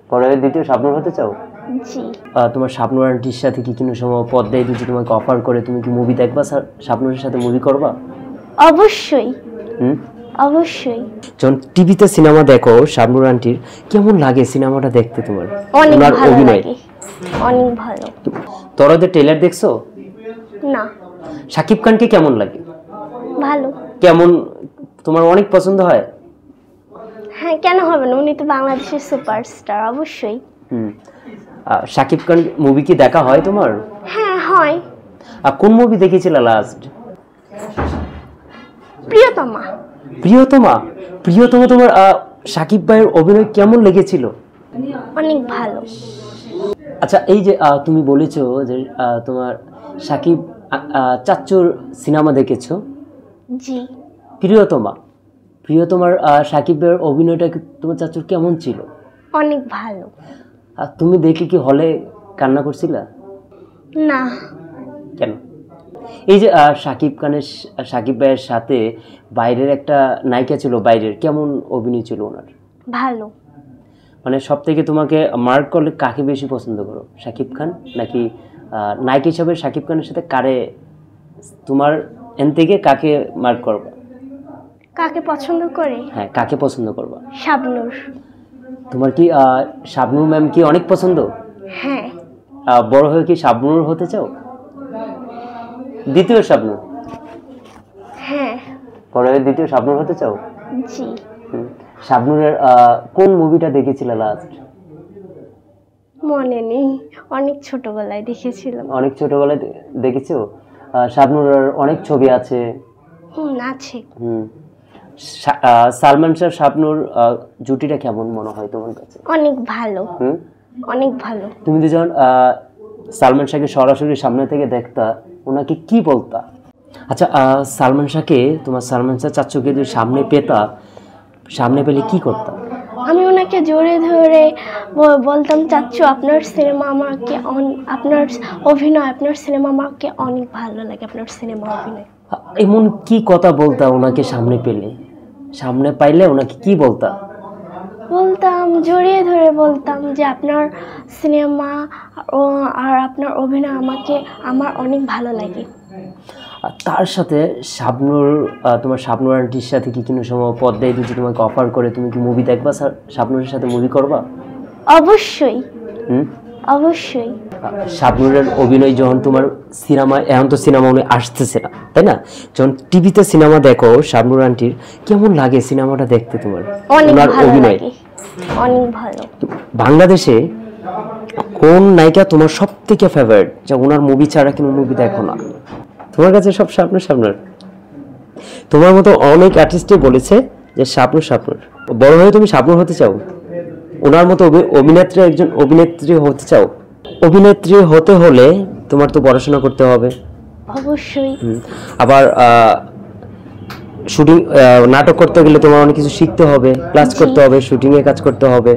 পরে দ্বিতীয় শাবনূর হতে চাও? জি। তোমার শাবনূর আন্টির সাথে কি কোনো সময় পর্দায় যদি তোমাকে অফার করে তুমি কি মুভি দেখবা, শাবনূরের সাথে মুভি করবা? অবশ্যই। অবশ্যই। যখন টিভিতে সিনেমা দেখো শাবনূর আন্টির, কেমন লাগে সিনেমাটা দেখতে তোমার? অনেক ভালো লাগে, অনেক ভালো। তোরাদের ট্রেলার দেখছো? না। শাকিব খানকে কেমন লাগে? ভালো। কেমন, তোমার অনেক পছন্দ হয়? হ্যাঁ, কেন হবে না, উনি তো বাংলাদেশের সুপারস্টার, অবশ্যই। শাকিব খান মুভি কি দেখা হয় তোমার? হ্যাঁ হয়। কোন মুভি দেখেছিলে লাস্ট? প্রিয়তমা। প্রিয়তমা? প্রিয়তমা তোমার শাকিব ভাইয়ের অভিনয় কেমন লেগেছিল? অনেক ভালো। আচ্ছা, এই যে তুমি বলেছো যে তোমার শাকিব চাচ্চুর সিনেমা দেখেছো? জি। প্রিয়তমা, প্রিয়তমার শাকিব ভাইয়ের অভিনয়টা তোমার চাচ্চুর কেমন ছিল? অনেক ভালো। তুমি দেখে কি হলে কান্না করছিলা? না। কেন? এই যে শাকিব ভাইয়ের সাথে বাইরের একটা নায়িকা ছিল, বাইরের কেমন অভিনয় ছিল ওনার? ভালো। মানে সব থেকে তোমাকে মার্ক করলে কাকে বেশি পছন্দ করো, শাকিব খান নাকি নায়িকা হিসাবে শাকিব খানের সাথে কারে তোমার এন থেকে কাকে মার্ক করবা? কাকে পছন্দ করে? হ্যাঁ, কাকে পছন্দ করবা? শাবনূর। তোমার কি শাবনূর ম্যাম কি অনেক পছন্দ? হ্যাঁ। বড় হয়ে কি শাবনূর হতে চাও? দ্বিতীয় শাবনূর? হ্যাঁ। বড় হয়ে দ্বিতীয় শাবনূর হতে চাও? জি। শাবনূরের কোন মুভিটা দেখেছিলে লাস্ট? মনে নেই, অনেক ছোটবেলায় দেখেছিলাম। অনেক ছোটবেলায় দেখেছো? শাবনূরের অনেক ছবি আছে। আছে। সালমান শাহ শাবনূর জুটিটা কেমন মনে হয় তোমার কাছে? অনেক ভালো। অনেক ভালো। তুমি তো যখন সালমান শাহকে সরাসরি সামনে থেকে দেখতা, ওনাকে কি বলতা? আচ্ছা, সালমান শাহকে, তোমার সালমান শাহ চাচ্চুকে যদি সামনে পেতা, সামনে পেলে কি করতা? আমি ওনাকে জোরে ধরে বলতাম, চাচ্চু আপনার সিনেমা আমাকে, আপনার অভিনয়, আপনার সিনেমা আমাকে অনেক ভালো লাগে, আপনার সিনেমা অভিনয়। এমন কি কথা বলতা ওনাকে সামনে পেলে? সামনে পাইলে ওনাকে কি বলতা? বলতাম, জড়িয়ে ধরে বলতাম যে আপনার সিনেমা আর আপনার অভিনয় আমার অনেক ভালো লাগে। তার সাথে শাবনূর, তোমার শাবনূর আন্টির সাথে কি কোনো সময় পর্দায় যদি তোমাকে অফার করে তুমি কি মুভি দেখবা, শাবনূরের সাথে মুভি করবা? অবশ্যই। অবশ্যই। শাবনূরের অভিনয় যখন তোমার সিনেমা, এখন তো সিনেমা উনি আসতেছে না, তাই না? যখন টিভিতে সিনেমা দেখো শাবনূর আন্টির, কেমন লাগে সিনেমাটা দেখতে তোমার? ওনার অভিনয় অনেক ভালো। বাংলাদেশে কোন নায়িকা তোমার সব থেকে ফেভারিট, যে ওনার মুভি ছাড়া কোনো মুভি দেখো না? তোমার কাছে সব শাবনূর। তোমার মতো অনেক আর্টিস্টই বলেছে যে শাবনূর। বড় হয়ে তুমি শাবনূর হতে চাও? ওনার মতো অভিনেত্রী, একজন অভিনেত্রী হতে চাও? অভিনেত্রী হতে হলে তোমার তো পড়াশোনা করতে হবে। অবশ্যই। আবার শুটিং, নাটক করতে গেলে তোমার অনেক কিছু শিখতে হবে, ক্লাস করতে হবে, শুটিং এ কাজ করতে হবে।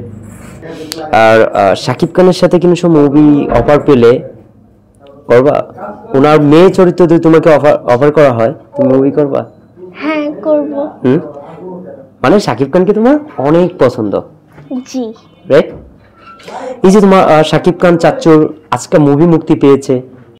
আর শাকিব খানের সাথে কিন্তু সব মুভি অফার পেলে করবা? ওনার মেয়ে চরিত্র যদি তোমাকে অফার করা হয়, তুমি মুভি করবা? হ্যাঁ, করব। মানে শাকিব খানকে তোমার অনেক পছন্দ? জি। রাইট। এই যে তোমার শাকিব খান চাচ্চুর আজকে মুভি মুক্তি পেয়েছে,